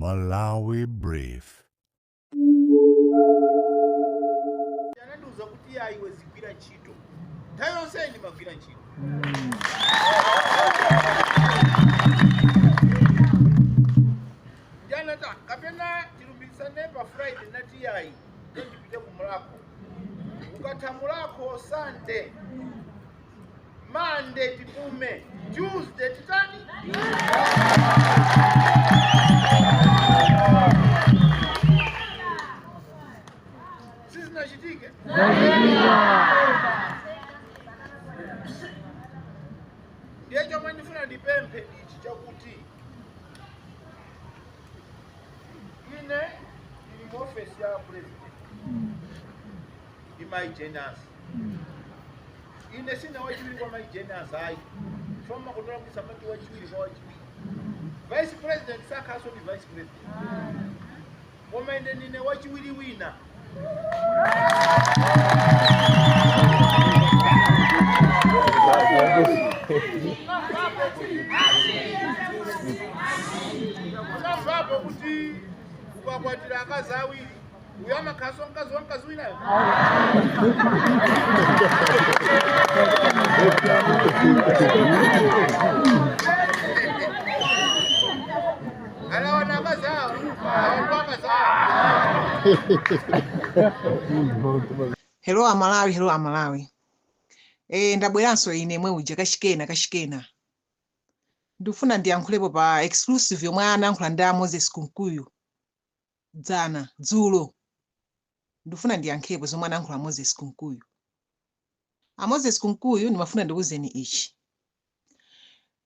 Malawi Brief. Yananduza kuti yayiwe zigwira ntchito. Nthawi yonse ndimagwira ntchito. Janata kapena tilumbisane pa Friday nati yayi ndipite kumulako. Ukathamulako Sunday. Monday tipume. Tuesday titani? Sizinachitike? Ndiye chomwe ndifuna ndipemphe ichi chakuti ine ndili mu ofesi ya president imaijenasi ine sina wachiwiri kwa maijenasi ayi foma kutola kusamaki wachiwiri kwa wachiwiri vice president sakhaso ni vice president koma ine nine wachiwiri wina unamvapo kuti ukakwatira akazi awiri uyo amakhaso mkazi wa mkazi winayo alawana akazi awo akazi awo. Hello Amalawi. Ndabweranso ine mwe uja kashikena. Ndifuna ndiyankhulepo pa exclusive yomwe anayankhula ndi Moses Kunkuyu. Dzulo. Ndifuna ndiyankhepo zomwe anayankhula Moses Kunkuyu. Moses Kunkuyu ndimafuna ndikuwuzeni ichi.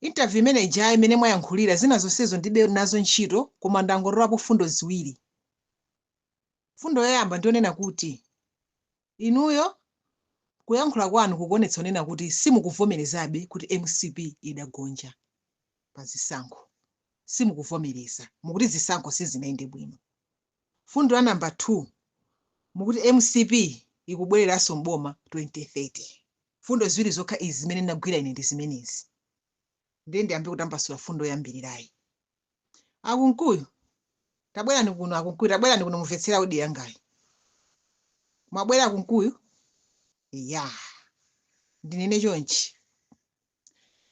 Interview imene ija imene mwayankhulira zina zonsezo ndibe nazo ntchito koma ndangolorapo fundo ziwiri. Fundo yoyamba ndionena kuti inuyo kuyankhula kwanu kukuonetsa onena kuti simukuvomerezabe kuti MCP idagonja pa zisankho. Simukuvomereza mukuti zisankho sizinayende bwino. Fundo ya number 2 mukuti MCP ikubwereranso mboma 2030. Fundo ziwiri zokha izi zimene ndagwira ine ndi zimenezi. Ndiye ndiyambe kutambasula fundo yambirirayi. Akunkuyu tabwerani kuno Akunkuyu tabwerani kuno mumvetsera audio yangayi. Mwabwera Akunkuyu? Ya. Ndinene chonchi.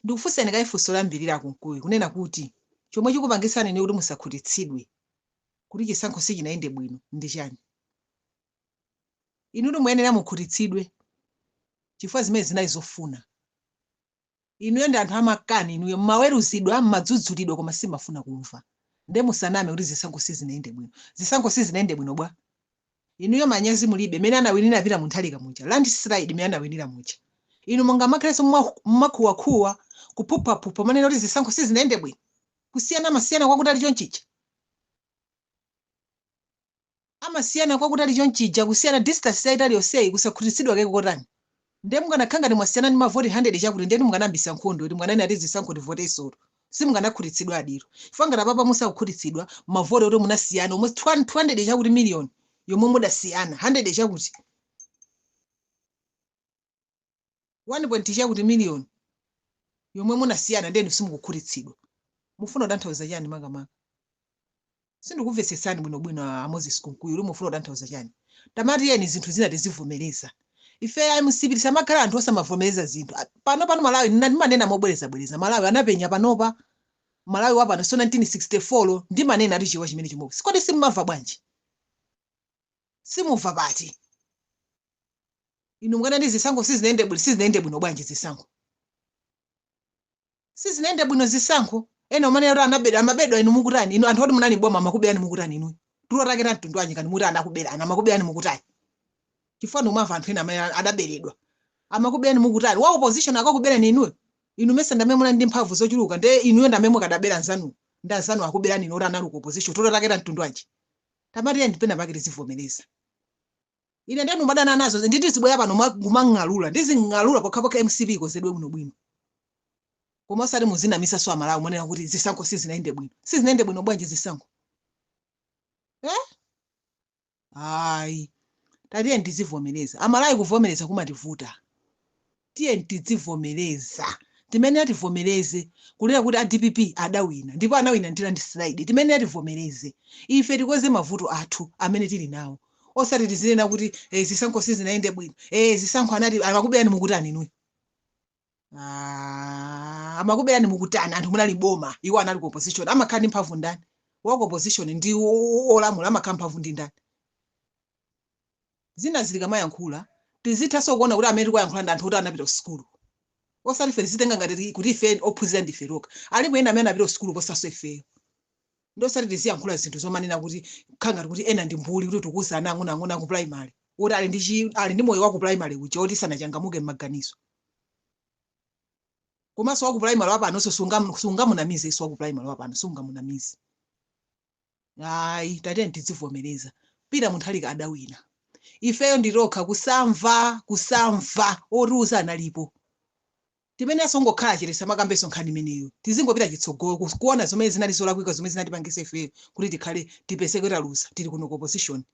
Ndikufunsani kayifunso lambirira Akunkuyu kunena kuti chomwe chikupangisani ne kuti musakhutitsidwe kuti chisankho sichinayende bwino ndi chani. Inu muyenera mukhutitsidwe chifukwa zimene zinayi zofuna. Inuyo ndi anthu amakani inuyo mmaweruzidwa mmadzudzulidwa koma simafuna kumva. Nde musaname kuti zisankho sizinayende bwino. Zisankho sizinayende bwino bwa. Inuyo manyazi mulibe mene anawinira vira munthalika muja. Landslide mene anawinira muja. Inu mungamakhalenso mmakhuwa kuphupha maneno kuti zisankho sizinayende bwino. Masiyana kwakutali chonchicha. Amasiyana kwakutali chonchicha kusiyana distance yaitali yonseyi kusakhutitsidwa kake kotani. Nde munganakhanga ndi mwasiyana ndi mavoti 100 chakuti ndeni munganambisa nkhondo kuti mwanani ati zisankho tivote isoro. Simunganakhutitsidwa adiro. Chifukwa ngati papa musakukhutitsidwa mavoti kuti munasiyana almost 200 chakuti million yomwe mudasiyana 100 chakuti 1 chakuti million yomwe munasiyana ndeni simukukhutitsidwa. Mufuna kutanthauza chani makamaka? Sindikuvetsetsani bwinobwino Moses Kunkuyu uli mufuna kutanthauza chani. Tamati yeni zinthu zina tizivomereza. Ife MCP samakhala anthu osamavomereza zinthu. Pano Malawi ndimanena mobwereza Malawi anapenya panopa. Malawi wapano so 1964 ndimanena ati chiwa chimene chimodzi. Kodi simumva bwanji? Simuva pati. Inu mwana ndi zisankho sizinayende bwino bwanji zisankho. Sizinayende bwino zisankho. Ena umane yaro anabedwa amabedwa inu mukutani. Inu anthu oti munani boma makubeyani mukutani inu. Tulo rakena mtundu wanyi kani muri anakubera amakubeyani mukutani. Chifukwa numava anthu ena amene adaberedwa. Amakubeyani mukutani. Wa opposition akakubera ni inuyo. Inu mesa ndamene muna ndi mphamvu zochuluka nde inuyo ndamene mukadabera nzanu. Ndanzanu akuberani inu oti anali ku opposition. Tulo rakena mtundu wanyi. Tamati ya ndipena pakiti zivomereza. Ine ndenu mbadana nazo nditi zibwera pano kumang'alula ndizing'alula pokhapokha MCP kozedwe bwino. Koma osati muzinamisa so Amalawi monena kuti zisankho sizinayende bwino. Sizinayende bwino bwanji zisankho. Hayi. Tatiye ndizivomereza. Amalawi kuvomereza kumativuta. Tiye ndizivomereza. timene ativomereze kulera kuti a DPP adawina ndipo anawina ndi landslide timene ativomereze ife tikoze mavuto athu amene tili nawo osati tizinena kuti zisankho sizinaende bwino zisankho anati amakuberani mukutani inuyo amakuberani mukutani anthu munali boma iwo anali ku opposition amakhala ndi mphamvu ndani wako opposition ndi olamula amakhala mphamvu ndi ndani zina zikamayankhula tizithaso kuona kuti amene tikuyankhula ndi anthu kuti anapita ku sikulu osati ife tizitenga ngati kuti ife ophunzira ndife loka alipo ena amene anapita ku sikulu posaso ifeyo ndosati tiziyankhula zinthu zomanena kuti khangati kuti ena ndi mbuli kuti tikuzana ang'ono ku primary kuti ali ndi moyo wa ku primary uja oti sanachangamuke m'maganizo komanso wa ku primary wapanonso sungamunamize iso wa ku primary wapano sungamunamize ayi tatene tizivomereza Peter Mutharika adawina ifeyo ndiroka kusamva oruza analipo timene songokhala chiresa makambeso nkhani imeneyo tizingopita chitsogolo kuona zomwe zinali zolakwika zomwe zinatipangisa ifeyo kuti tikhale tipesekera luza tili kuno ku opposition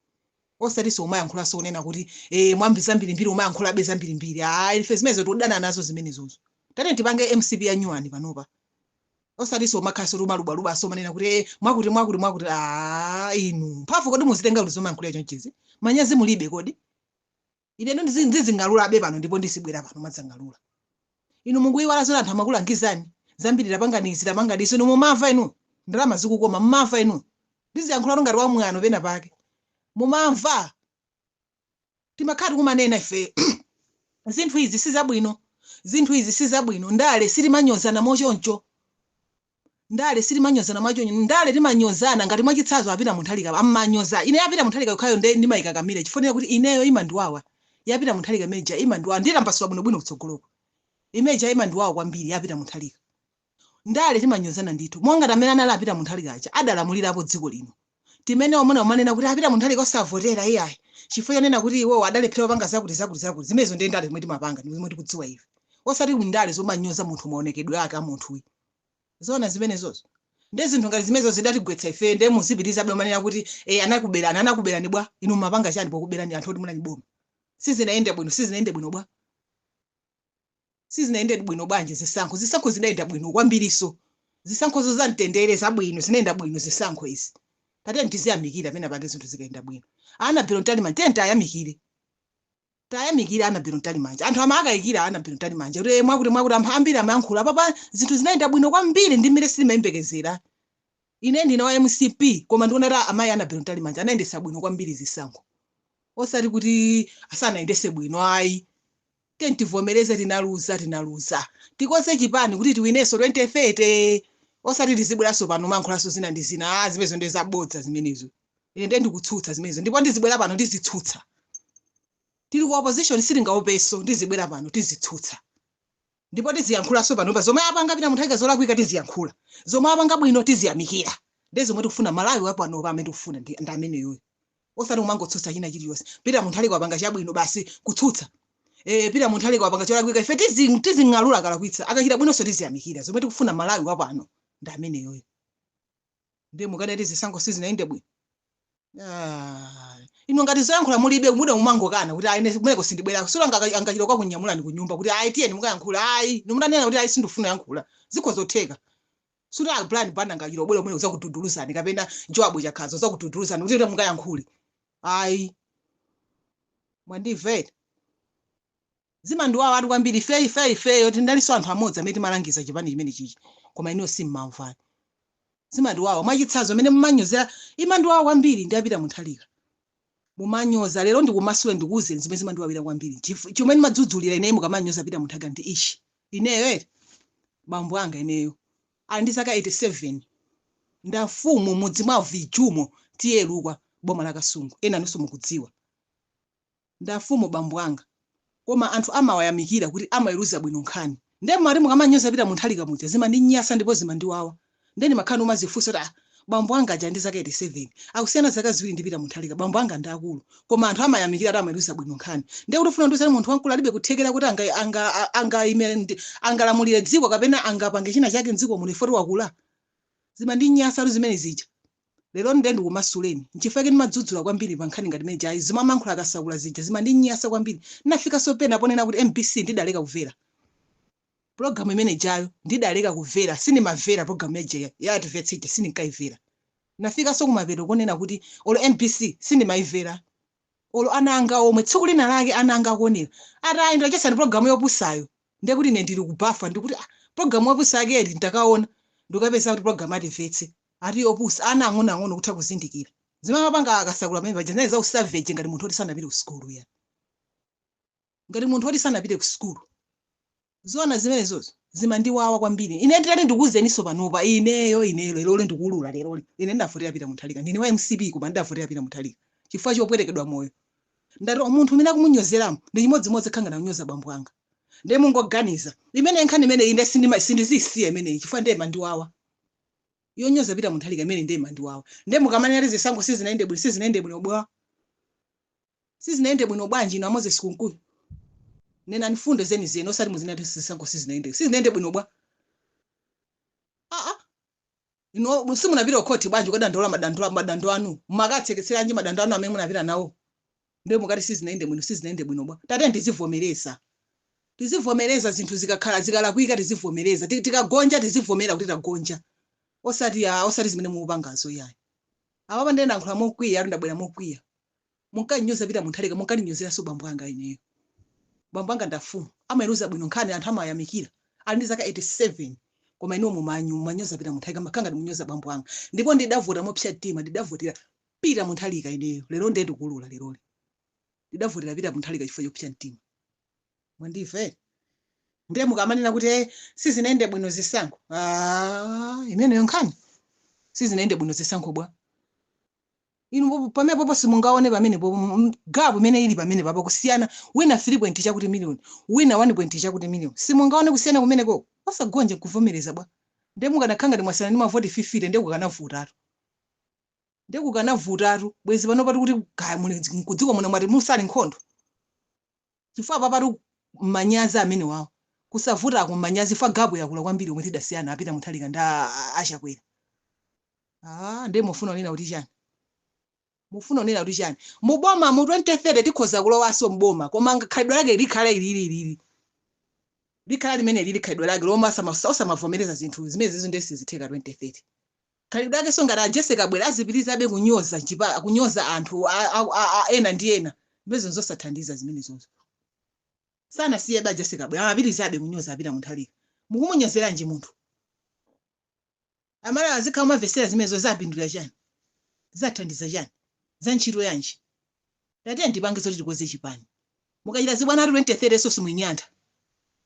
osati so umayankhula so unena kuti mwambi zambirimbiri umayankhula be zambirimbiri ife zimenezo tikudana nazo zimenezozo tatene tipange MCP ya nyuwani panopa osati so makhaso lubaluba so manena kuti mwakuti inu mphamvu kodi muzitenga kuti zomayankhula chonchizi manyazi mulibe kodi ine ndizingalula abe pano ndipo ndisibwera pano madzangalula inu munguyiwala zona anthu amakulangizani zambiri tapanganizi inu mumamva inu ndalama zikukoma mumamva inu ndiziyankhula ngati wa mwano pena pake mumamva timakhala kumanena ife zinthu izi sizabwino ndale silimanyozana mochoncho ndale timanyozana ngati mwachitsazo apita Mutharika amanyoza ine yapita Mutharika ukhayo ndimayikakamira chifonera kuti ineyo imandiwawa yapita Mutharika meja imandiwawa ndilambasula bwinobwino kutsogoloko imeja imandiwawa kwambiri yapita Mutharika ndale timanyozana ndithu monga tamene anali apita Mutharika aja adalamulirapo dziko lino timene omona umanena kuti apita Mutharika osavotera iyayi chifukwa yanena kuti iwo adalephera panga zakuti zimenezo ndi ndale zimwe timapanga zimwe tikudziwa ife osati ndale zomanyoza munthu maonekedwe ake a munthu uyu zona zimenezozo ndi zinthu ngati zimenezo zidatigwetsa ife ndi muzipitiriza bwe manena kuti anakuberani bwa inu mapanga chani pokuberani anthu oti munali boma sizinaende bwino bwanji zisankho zinaenda bwino kwambiriso zisankhozo zamtendere zabwino zinaenda bwino zisankho izi tatene tiziyamikira pena pake zinthu zikaenda bwino ana Bellon Manje tayamikire ana Bellon Manje anthu amakayikira ana Bellon Manje kuti mwakuti ambiri amayankhula papa zinthu zinaenda bwino kwambiri ndi mmene silimayembekezera ine ndine wa MCP koma ndionera amayi ana Bellon Manje anayendesa bwino kwambiri zisankho osati kuti asanayendese bwino ayi tentivomereze tinaluza tikoze chipani kuti tiwineso 2030 osati tizibweraso pano mankhulaso zina ndi zina zimenezo ndi zabodza zimenezo ine ndikutsutsa zimenezo ndipo ndizibwera pano ndizitsutsa tili ku opposition silingaopeso ndizibwera pano tizitsutsa ndipo tiziyankhulaso pano zomwe apanga Peter Mutharika zolakwika tiziyankhula zomwe apanga bwino tiziyamikira ndi zomwe tikufuna Malawi wapano amene tikufuna ndi ameneyo osati umangotsutsa china chiliyonse Peter Mutharika wapanga chabwino basi kutsutsa Peter Mutharika wapanga cholakwika ife tizing'alula kalakwitsa akachita bwinonso tiziyamikira zomwe tikufuna Malawi wapano ndi ameneyo ndi mukadati zisankho sizinaende bwino ino ngati zoyankhula mulibe muda mumangokana kuti ayi kumeko sindibwera sura angachira kwa kunyamula ndi kunyumba kuti ayi tiyeni mukayankhula ayi nomutanena kuti ayi sindifuna yankhula zikho zotheka sura plan bana ngachira bwera mwe uzakududuluzani kapena job chakhazo uzakududuluzani kuti mukayankhule ayi mwandivete zimandiwawa ati kwambiri fe yoti ndaliso anthu amodzi amene timalangiza chipani chimene chichi koma ino simmamvani zimandiwawa mwachitsazo amene mumanyozera imandiwawa kwambiri ndi Peter Mutharika mumanyoza lero ndikumasule ndikuze zimene zimandiwawira kwambiri chomwe ndimadzudzulira ineyo mukamanyoza Peter Mutharika ndi ishi ineyo bambo anga ineyo ali ndi zaka 87 ndafumu mudzi mwa Vijumo tiyelukwa boma la Kasungu ena nonso mukudziwa ndafumu bambo anga koma anthu amawayamikira kuti amayiruza bwino nkhani ndi mari mukamanyoza Peter Mutharika muja zimandinyasa ndipo zimandiwawa ndeni makhani umazifunsa kuti bambo anga aja ndi zaka 87 akusiyana zaka ziwiri ndi Peter Mutharika bambo anga ndi akulu koma anthu amayamikira kuti amayiruza bwino nkhani ndi kuti ufuna ndusani munthu wankulu alibe kuthekera kuti angalamulire dziko kapena angapange china chake mdziko muno ifoti wakula zimandinyasa zimene zija lero ndi kumasuleni nchifukwa kuti madzudzula kwambiri pa nkhani ngati meja zimamankhula akasakula zija zimandinyasa kwambiri nafika sopena ponena kuti MPC ndidaleka kuvera program imene ijayo ndidaleka kumvera sinimamvera program ya advert sindinkaimvera nafika so kumapeto konena kuti olo NBC sindimaimvera olo ananga omwe tsiku lina lake ananga akuonera ati ndachesani program yopusayo ndiye kuti ine ndili kubafa ndikuti program yopusa yake nditakaona ndikapeza kuti program advert ati yopusa ana ang'ono kutha kuzindikira zimapanga akasakula pamene paja za usavage ngati munthu oti sanapite ku skulu ya ngati munthu oti sanapite ku skulu zona zimene zozo zimandiwawa kwambiri ine nditati ndikuzeniso panopa ineyo lero ndikulula lero ine ndavotera pita Mutharika ndine wa MCP koma ndavotera pita Mutharika chifukwa chopwerekedwa moyo ndati munthu mina kumunyozeramo ndi chimodzimodzi khanga na kunyoza bambo anga ndiye mungoganiza imene nkhani imene ine sindizisiya imene chifukwa ndiye mandiwawa yonyoza pita Mutharika imene ndiye mandiwawa ndiye mukamanena zisankho sizinaende bwino bwanji ino Moses Kunkuyu nena nifunde zeni osati muzinati zisankho sizinaende bwino bwa ino musimunapita khoti bwanji ukadandaula madandolo anu makatseketseranji madandolo anu amene munapita nawo ndiye mukati sizinaende bwino bwa tate tizivomereza zinthu zikalakwika tizivomereza tikagonja tizivomera kuti tagonja osati zimene muupangazo yayi apa ndenda nkhula mokwiya ari ndabwera mokwiya munkanyoza pita Mutharika munkaninyozeranso bambo anga ineyo bambo anga ndafumu amayiluza bwino nkhani anthu amayamikira ali ndi zaka 87 koma ino manyoza pita Mutharika makanga ndimunyoza bambo anga ndipo ndidavota mopsa mtima ndidavotera pita Mutharika ineyo lero ndiye ndikulula leroli ndidavotera pita Mutharika chifukwa chopsa mtima mwandive ndiye mukamanena kuti sizinaende bwino zisankho imeneyo nkhani sizinaende bwino zisankho bwa inu pamene popo simungaone pamene popo gapu imene ili pamene papo kusiyana wina 3 chakuti million wina 1 chakuti million simungaone kusiyana kumeneko osagonja kuvomereza bwa ndiye mukanakhanga ndi mwasiyana ndi mavoti 50 ndiye kukanavutatu bwezi pano pati kuti gaya muli kudziko muno mwati musali nkhondo chifukwa papatu manyazi amene wawo kusavuta ku manyazi fa gapu yakula kwambiri omwe tidasiyana apita Mutharika nda achakwera ndiye mufuna nina kuti chani muboma mu 2030 tikhoza kulowaso mboma koma khalidwe lake likhala ilili likhala limene lili khalidwe lake loma osamavomereza zinthu zimene zizo ndiye sizitheka 2030 khalidwe lake so ngati Jessica bwera azipitirizabe kunyoza anthu ena ndi ena mbezo zosathandiza zimene zonso sana siye ba Jessica bwera amapitirizabe kunyoza apita Mutharika mukumunyozeranji munthu amala azikhala mavesera zimenezo zapindula chani zathandiza chani za ntchito yanji tati ndipangizo tikoze chipani mukachita zibwana 2030 so simuinyantha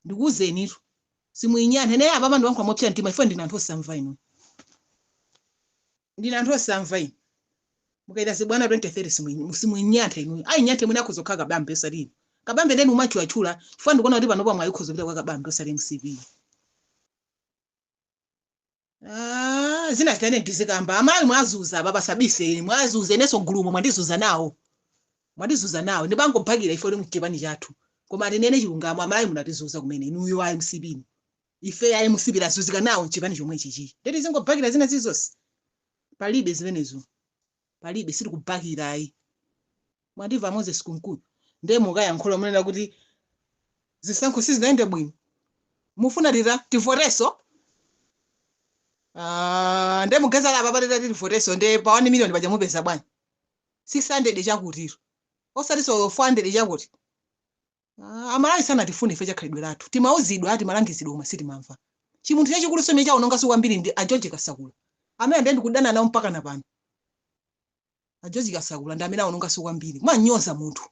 ndikuuzenitu simuinyantha naye apa bantu wankhula mopsa mtima ifo ndina anthu osamva inu mukachita zibwana 2030 simuinyantha inu ainyanthe mwina akuzokhala kabambe osalini kabambe ndeni umachulachula ifo ndikuona kuti panopo mwayikhoza kupita kwa kabambe osali MCP zina zitane ndizikamba amali mwazuza baba sabise mwazuza neso gulumo mwandizuza nawo ndibangomphakira ifo limchipani chathu koma tinene chilungamo amali munatizuza kumene inuyo wa MCP ife ya MCP lazuzika nawo mchipani chomwe chichi ndeti zingomphakira zina zizonse palibe zimenezo palibe siri kuphakira ayi mwandiva Moses Kunkuyu ndiye mukayankhula munena kuti zisankho sizinaende bwino mufuna lira tivoteso ndiye mugeza lapa pateta tivoteso ndiye pa 1 million paja mupeza bwanji 600 chakutiro osatiso 400 chakuti amalawi sana tifune ife chakhalidwe lathu timauzidwa ati malangizidwa koma sitimamva chimunthu chachikulu somwe chaononga so kwambiri ndi George Kasakula amene ndiye ndikudana nawo mpaka napano George Kasakula ndi amene aononga so kwambiri mwanyoza munthu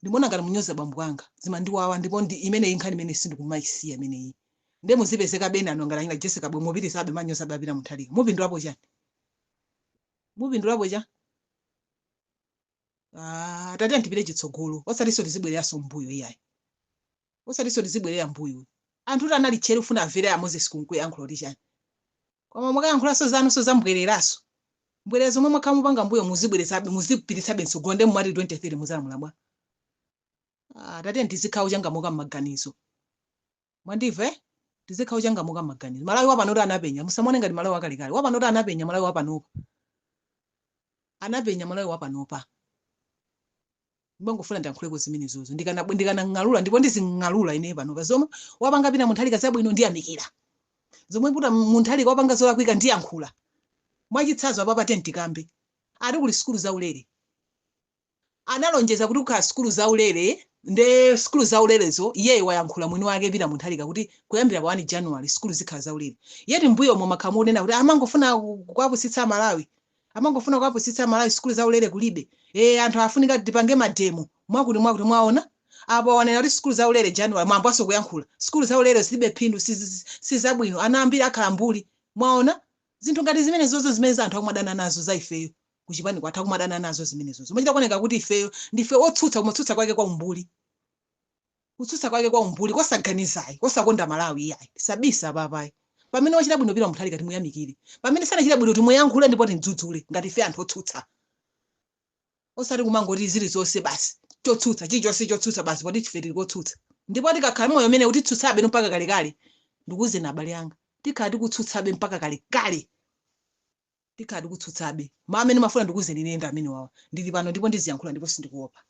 ndimona ngati munyoza bambo anga zimandiwawa ndipo ndi imene inkhani imene sindikumaisiya imeneyi ndiye muzipezeka bena nongala ina Jessica bwe mupitisabe manyoza babira Mutharika mupindulapo chani tati antipite chitsogolo osatiso tizibwereranso mbuyo iyayi osatiso tizibwerera mbuyo anthu kuti anali tcheru ufuna avere a Moses Kunkuyu yankhulo kuti chani koma mukayankhulaso zanunso zambwereraso mbwerezo momwe khamupanga mbuyo muzipitisabe mtsogolo ndiye mumati 2030 muzalamula bwa tati ndizikhawo changamuka m'maganizo mwandive tizikhawo changamuka m'maganizo malawi wapanoti anapenya musamone ngati malawi wakalekale wapanoti anapenya malawi wapanopa Mbangofuna ndiyankhuleko zimenezozo ndikanang'alula ndipo ndizing'alula ine pano pazomwe wapanga pita munthu alika zabwino ndiyamikira zomwe kuti munthu alika wapanga zolakwika ndiyankhula mwachitsanzo apa patenti kambe ali kuli sikulu zaulere analonjeza kuti kukhala sikulu zaulere nde sikulu zaulerezo iyeyo wayankhula mwini wake pita munthu alika kuti kuyambira pa 1 January sikulu zikhala zaulere yeti mbuyo momwe makhamu unena kuti amangofuna kuwapusitsa Malawi sikulu zaulere kulibe anthu afunika tipange mademo mwakuti mwaona apo wanena kuti sikulu zaulere January mwambaso kuyankhula sikulu zaulere zilibe phindu sizabwino ana ambiri akhala mbuli mwaona zinthu ngati zimenezozo zimene anthu akumadana nazo za ifeyo kuchipani kwathu akumadana nazo zimenezozo machita kuoneka kuti ifeyo ndife otsutsa kumatsutsa kwake kwa umbuli kutsutsa kwake kwa umbuli kosaganizayi kosakonda Malawi iyayi sabisa papayi pamene wachita bwino pita munthu alika timuyamikire pamene sanachita bwino timuyankhule ndipo timdzudzule ngati ife anthu otsutsa osati kumangoti zilizonse basi chotsutsa chilichonse chotsutsa basi poti ife tili kotsutsa ndipo tikakhala moyo umene kuti tsutsabe mpaka kalekale ndikuze na abale anga tikhala tikutsutsabe mpaka kalekale tikhala tikutsutsabe amene mafuna ndikuze ndinenda amene wawa ndili pano ndipo ndiziyankhula ndipo sindikuopa